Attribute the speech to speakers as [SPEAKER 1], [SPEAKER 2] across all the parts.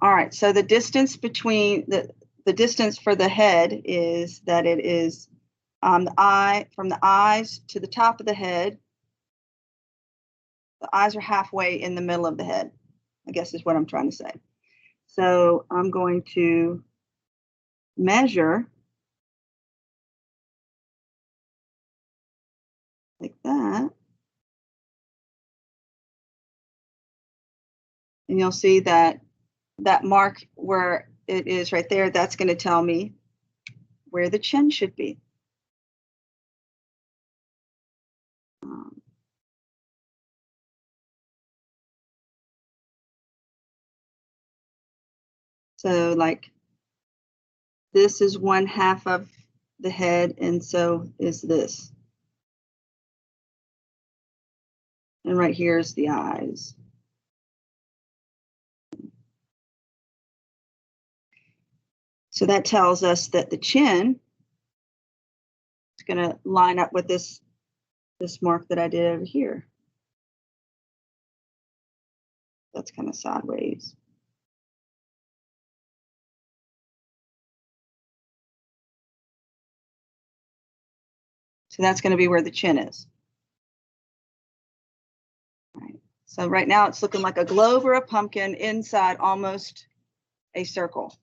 [SPEAKER 1] All right, so the distance between the distance for the head is that it is from the eyes to the top of the head. The eyes are halfway in the middle of the head, I guess is what I'm trying to say. So I'm going to measure like that. And you'll see that that mark where it is right there, that's going to tell me where the chin should be. So like this is one half of the head, and so is this. And right here is the eyes. So that tells us that the chin is going to line up with this mark that I did over here. That's kind of sideways. So that's going to be where the chin is. All right. So right now it's looking like a globe or a pumpkin inside almost a circle.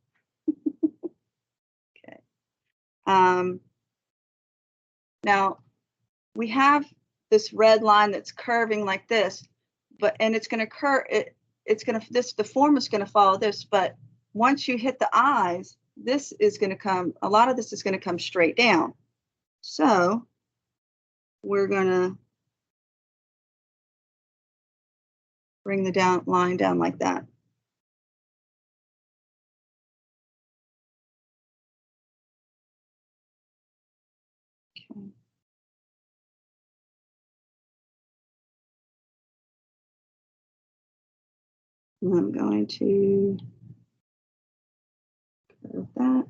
[SPEAKER 1] Okay. Now we have this red line that's curving like this, and it's going to curve. The form is going to follow this, but once you hit the eyes, this is going to come. A lot of this is going to come straight down. So we're going to bring the line down like that. Okay. And I'm going to curve that.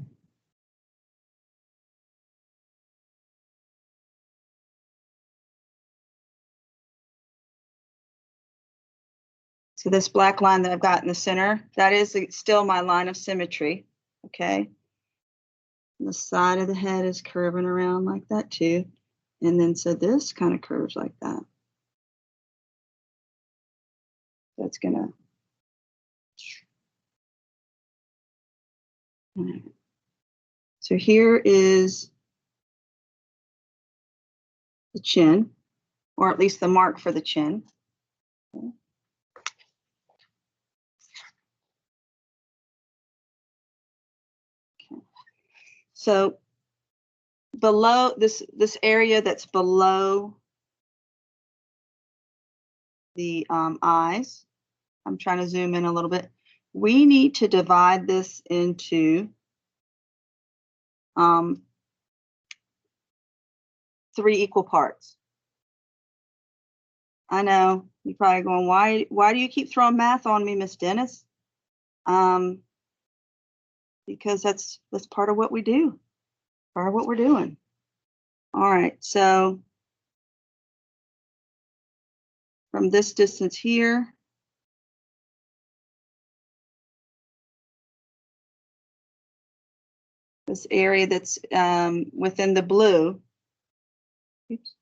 [SPEAKER 1] So this black line that I've got in the center, that is still my line of symmetry, okay? And the side of the head is curving around like that too. And then so this kind of curves like that. That's gonna. So here is the chin, or at least the mark for the chin. Okay. So below this area that's below the eyes, I'm trying to zoom in a little bit. We need to divide this into 3 equal parts. I know you're probably going, why do you keep throwing math on me, Miss Dennis? Because that's part of what we do, part of what we're doing. All right, so from this distance here, this area that's within the blue, oops,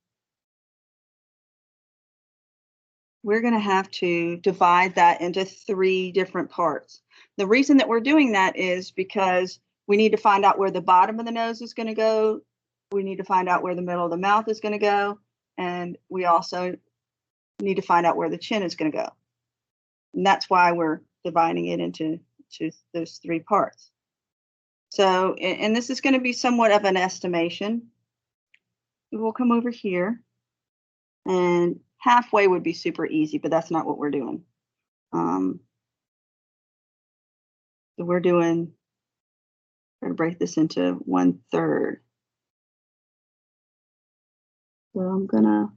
[SPEAKER 1] we're going to have to divide that into 3 different parts. The reason that we're doing that is because we need to find out where the bottom of the nose is going to go. We need to find out where the middle of the mouth is going to go. And we also need to find out where the chin is going to go. And that's why we're dividing it into those 3 parts. So, and this is going to be somewhat of an estimation. We'll come over here, and halfway would be super easy, but that's not what we're doing. So we're going to break this into 1/3. So I'm going to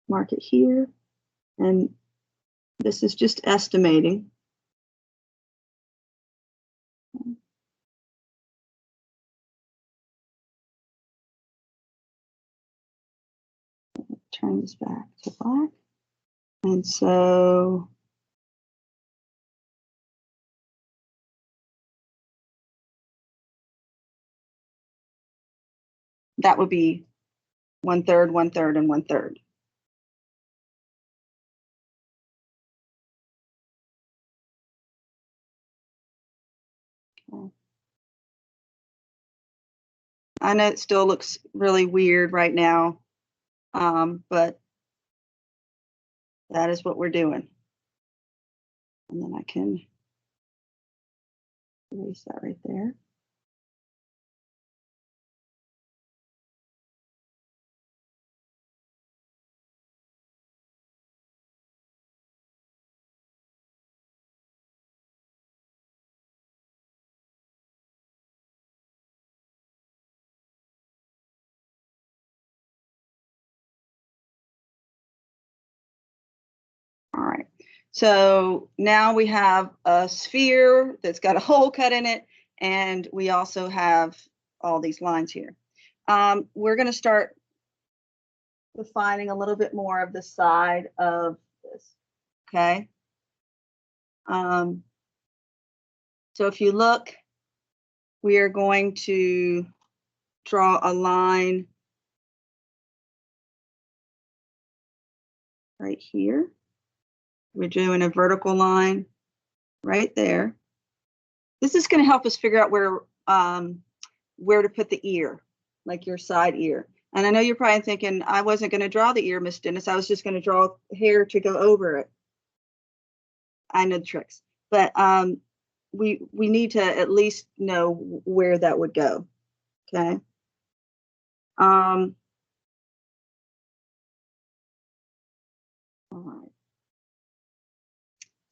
[SPEAKER 1] mark it here, and this is just estimating. Turn this back to black. And so that would be 1/3, 1/3, and 1/3. Okay. I know it still looks really weird right now, but that is what we're doing. And then I can erase that right there. All right. So now we have a sphere that's got a hole cut in it, and we also have all these lines here. We're going to start defining a little bit more of the side of this. Okay. So if you look, we are going to draw a line right here. We're doing a vertical line right there. This is going to help us figure out where to put the ear, like your side ear. And I know you're probably thinking, I wasn't going to draw the ear, Miss Dennis. I was just going to draw hair to go over it. I know the tricks, but we need to at least know where that would go. Okay. All right.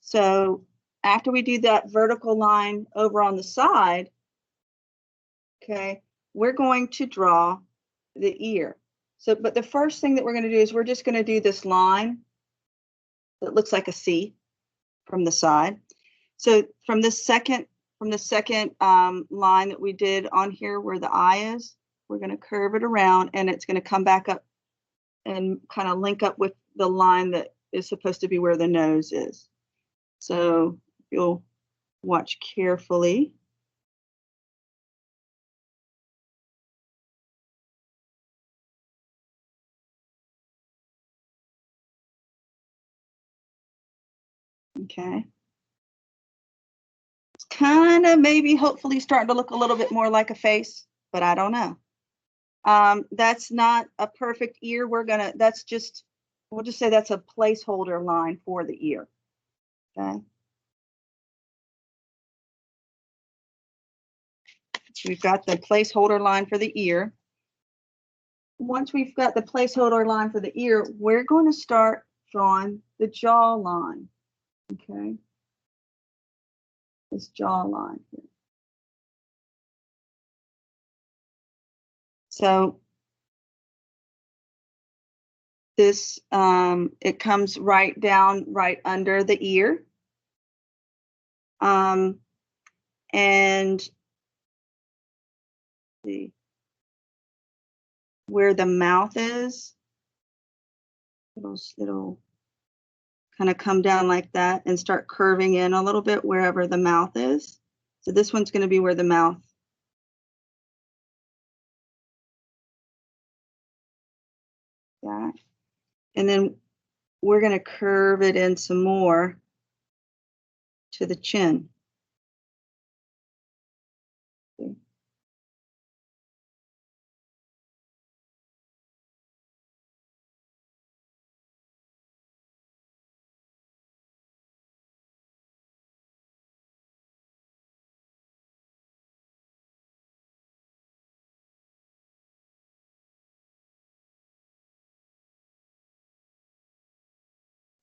[SPEAKER 1] So after we do that vertical line over on the side, okay, we're going to draw the ear. So, but the first thing that we're going to do is we're just going to do this line that looks like a C from the side. So from the second line that we did on here where the eye is, we're going to curve it around, and it's going to come back up and kind of link up with the line that is supposed to be where the nose is. So you'll watch carefully. Okay. It's kind of maybe hopefully starting to look a little bit more like a face, but I don't know. That's not a perfect ear. We'll just say that's a placeholder line for the ear. Okay. We've got the placeholder line for the ear. Once we've got the placeholder line for the ear, we're going to start drawing the jaw line. Okay. This jaw line here. So this, it comes right down, right under the ear. And see where the mouth is, it'll kind of come down like that and start curving in a little bit wherever the mouth is. So this one's going to be where the mouth. That. And then we're going to curve it in some more to the chin. See?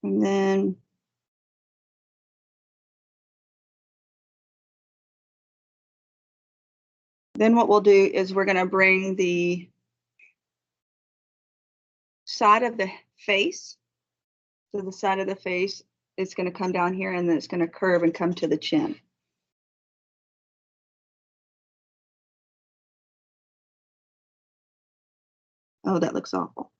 [SPEAKER 1] And then what we'll do is we're going to bring the side of the face. So the side of the face is going to come down here, and then it's going to curve and come to the chin. Oh, that looks awful.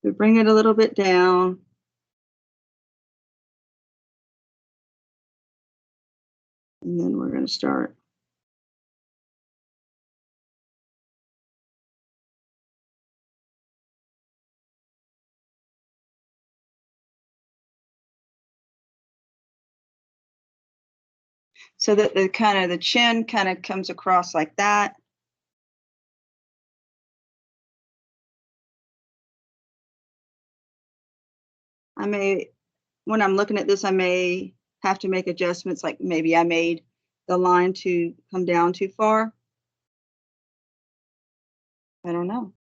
[SPEAKER 1] We bring it a little bit down. going to start. So that the chin kind of comes across like that. When I'm looking at this, I may have to make adjustments, like maybe I made the line to come down too far. I don't know.